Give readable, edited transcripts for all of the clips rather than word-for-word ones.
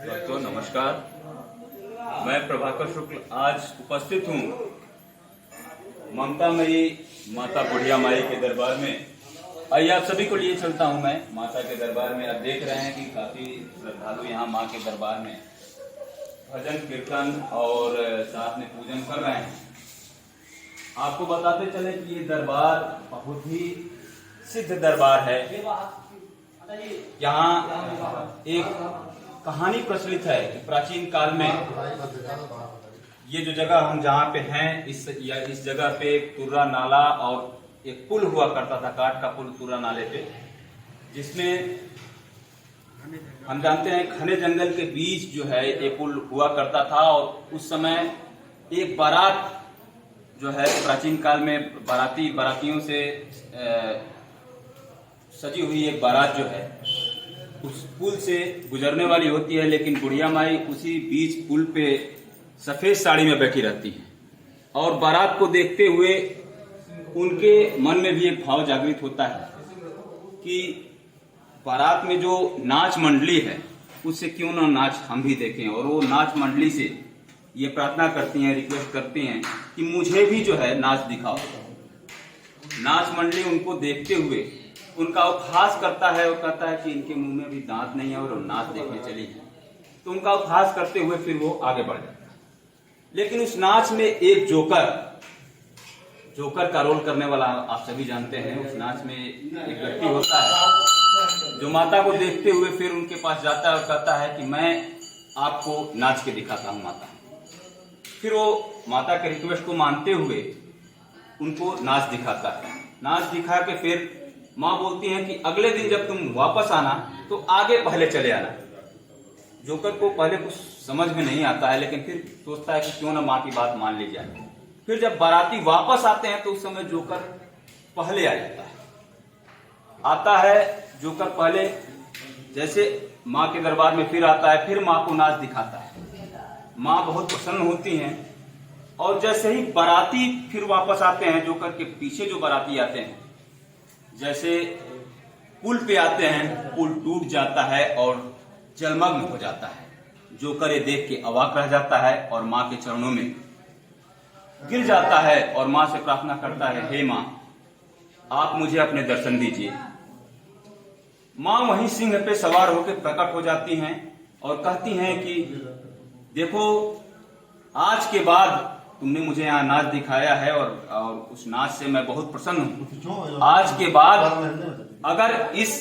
दोस्तों नमस्कार, मैं प्रभाकर शुक्ल आज उपस्थित हूँ ममता मई माता बुढ़िया माई के दरबार में। आइए आप सभी को लिए चलता हूँ मैं माता के दरबार में। आप देख रहे हैं कि काफी श्रद्धालु यहाँ माँ के दरबार में भजन कीर्तन और साथ में पूजन कर रहे हैं। आपको बताते चले कि ये दरबार बहुत ही सिद्ध दरबार है। यहाँ एक कहानी प्रचलित है कि प्राचीन काल में ये जो जगह हम जहाँ पे हैं इस जगह पे तुर्रा नाला और एक पुल हुआ करता था, काठ का पुल तुर्रा नाले पे, जिसमें हम जानते हैं घने जंगल के बीच जो है ये पुल हुआ करता था। और उस समय एक बारात जो है प्राचीन काल में बारातियों से सजी हुई एक बारात जो है उस पुल से गुजरने वाली होती है, लेकिन बुढ़िया माई उसी बीच पुल पे सफेद साड़ी में बैठी रहती है। और बारात को देखते हुए उनके मन में भी एक भाव जागृत होता है कि बारात में जो नाच मंडली है उससे क्यों ना नाच हम भी देखें। और वो नाच मंडली से ये प्रार्थना करती हैं, रिक्वेस्ट करती हैं कि मुझे भी जो है नाच दिखाओ। नाच मंडली उनको देखते हुए उनका उपहास करता है और कहता है कि इनके मुंह में भी दांत नहीं है और नाच देखने चली है। तो उनका उपहास करते हुए फिर वो आगे बढ़ जाता है। लेकिन उस नाच में एक जोकर का रोल करने वाला आप सभी जानते हैं। उस नाच में एक व्यक्ति होता है जो माता को देखते हुए फिर उनके पास जाता है और कहता है कि मैं आपको नाच के दिखाता हूँ माता। फिर वो माता के रिक्वेस्ट को मानते हुए उनको नाच दिखाता है। नाच दिखा के फिर माँ बोलती हैं कि अगले दिन जब तुम वापस आना तो आगे पहले चले आना। जोकर को पहले कुछ समझ में नहीं आता है, लेकिन फिर सोचता है कि क्यों ना माँ की बात मान ली जाए। फिर जब बाराती वापस आते हैं तो उस समय जोकर पहले आ जाता है। आता है जोकर पहले, जैसे माँ के दरबार में फिर आता है, फिर माँ को नाच दिखाता है। माँ बहुत प्रसन्न होती हैं। और जैसे ही बाराती फिर वापस आते हैं, जोकर के पीछे जो बाराती आते हैं, जैसे पुल पे आते हैं, पुल टूट जाता है और जलमग्न हो जाता है। जोकर ये देख के अवाक रह जाता है और माँ के चरणों में गिर जाता है और माँ से प्रार्थना करता है, हे माँ, आप मुझे अपने दर्शन दीजिए। माँ वहीं सिंह पे सवार होकर प्रकट हो जाती हैं और कहती हैं कि देखो, आज के बाद तुमने मुझे यहाँ नाच दिखाया है और उस नाच से मैं बहुत प्रसन्न हूँ। आज के बाद अगर इस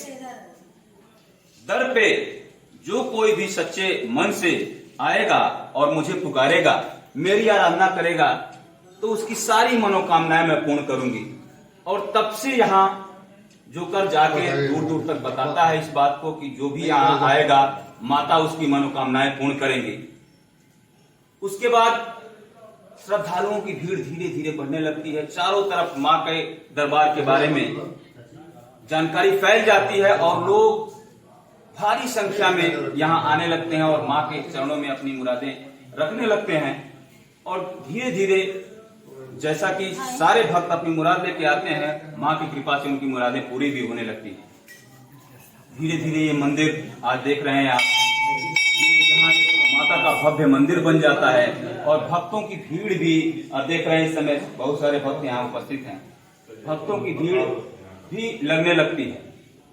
दर पे जो कोई भी सच्चे मन से आएगा और मुझे पुकारेगा, मेरी आराधना करेगा, तो उसकी सारी मनोकामनाएं मैं पूर्ण करूंगी। और तब से यहाँ जोकर जाके दूर दूर तक बताता है इस बात को कि जो भी यहाँ आएगा माता उसकी मनोकामनाएं पूर्ण करेंगी। उसके बाद श्रद्धालुओं की भीड़ धीरे धीरे बढ़ने लगती है। चारों तरफ माँ के दरबार के बारे में जानकारी फैल जाती है और लोग भारी संख्या में यहाँ आने लगते हैं और माँ के चरणों में अपनी मुरादें रखने लगते हैं। और धीरे धीरे जैसा कि सारे भक्त अपनी मुराद लेके आते हैं, माँ की कृपा से उनकी मुरादें पूरी भी होने लगती हैं। धीरे धीरे ये मंदिर आज देख रहे हैं आप, यहाँ माता का भव्य मंदिर बन जाता है और भक्तों की भीड़ भी आप देख रहे हैं। इस समय बहुत सारे भक्त यहाँ उपस्थित हैं। भक्तों की भीड़ भी लगने लगती है।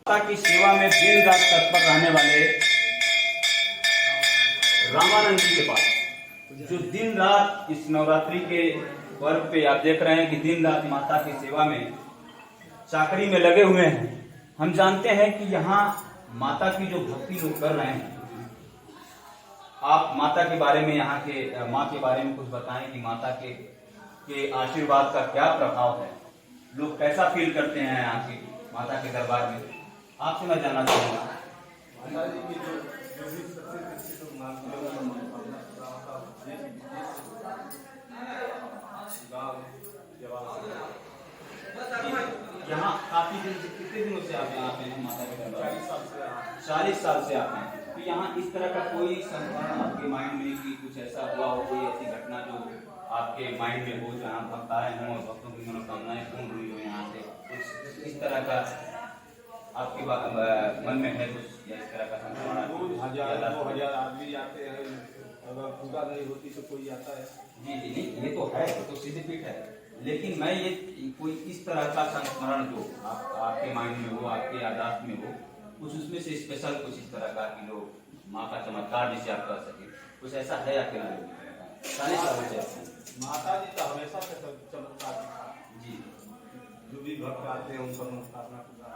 माता की सेवा में दिन रात तत्पर रहने वाले रामानंद जी के पास, जो दिन रात इस नवरात्रि के पर्व पे आप देख रहे हैं कि दिन रात माता की सेवा में चाकरी में लगे हुए हैं। हम जानते हैं कि यहाँ माता की जो भक्ति लोग कर रहे हैं, आप माता के बारे में, यहाँ के माँ के बारे में कुछ बताएं कि माता के आशीर्वाद का क्या प्रभाव है, लोग कैसा फील करते हैं यहाँ की माता के दरबार में। आपसे मैं जानना चाहूँगा। यहाँ काफी दिन से, कितने दिनों से आप यहाँ पे हैं माता के दरबार? 40 साल से आप हैं। तो यहाँ इस तरह का कोई संस्मरण आपके माइंड में कि कुछ ऐसा हुआ हो, कोई ऐसी घटना जो आपके माइंड में हो, जहाँ भक्त आए हों और भक्तों की मनोकामनाएं पूर्ण हुई हो, यहाँ से कुछ इस तरह का आपके मन में है कुछ? तरह का संक्रमण 1000-2000 आदमी आते हैं, अगर पूजा नहीं होती तो कोई आता है। जी जी नहीं, ये तो है, तो सीधे पीठ है, लेकिन मैं ये कोई इस तरह का संस्मरण जो आपके माइंड में हो, आपके याददाश्त में हो, कुछ उसमें से स्पेशल कुछ इस तरह का कि जो माँ का चमत्कार जिसे आप कर सके, कुछ ऐसा है आपके लिए? माता जी तो हमेशा से चमत्कार दिखाती जी जो भी भक्त आते हैं उनका मनोकामना पूरा।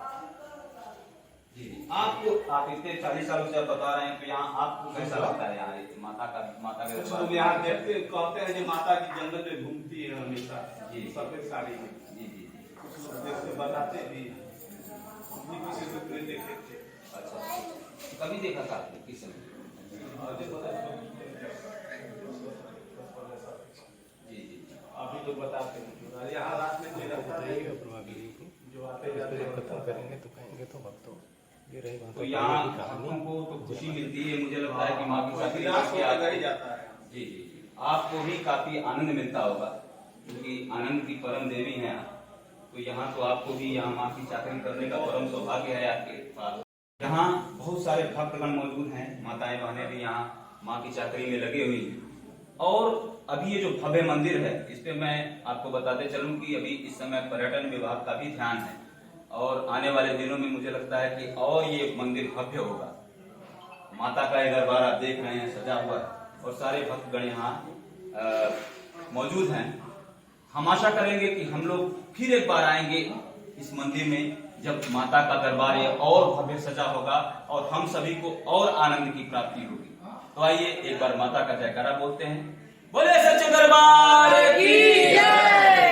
जी आप इतने 40 सालों से बता रहे हैं, तो यहाँ आपको कैसा लगता है? यहाँ माता के कुछ लोग यहाँ देखते कहते हैं कि माता जी जंगल में घूमती है हमेशा, जी सफेद साड़ी में। जी जी कुछ लोग देखते बताते भी, किसी को कोई देखे थे। अच्छा, कभी देखा था आपने? किस समय? जी जी अभी लोग बताते हैं यहाँ रात में कोई रहता नहीं है, जो आते जाते हैं खत्म करेंगे तो कहेंगे तो अब तो ये रही बात। तो यहाँ भक्तों को तो खुशी मिलती है, मुझे लगता है कि माँ की चाकरी करके ही जाता है। जी जी आपको भी काफी आनंद मिलता होगा, क्योंकि आनंद की परम देवी है आप। तो यहाँ तो आपको भी यहाँ माँ की चाकरी करने का परम सौभाग्य है आपके पास। यहाँ बहुत सारे भक्तगण मौजूद हैं, माताएं बहनें भी यहाँ माँ की चाकरी में लगी हुई हैं। और अभी ये जो भव्य मंदिर है, इस पे मैं आपको बताते चलूं कि अभी इस समय पर्यटन विभाग का भी ध्यान है, और आने वाले दिनों में मुझे लगता है कि और ये मंदिर भव्य होगा। माता का ये दरबार आप देख रहे हैं सजा हुआ है, और सारे भक्तगण यहाँ मौजूद हैं। हम आशा करेंगे कि हम लोग फिर एक बार आएंगे इस मंदिर में, जब माता का दरबार ये और भव्य सजा होगा और हम सभी को और आनंद की प्राप्ति होगी। तो आइए एक बार माता का जयकारा बोलते हैं। बोले सच्चे दरबार की जय।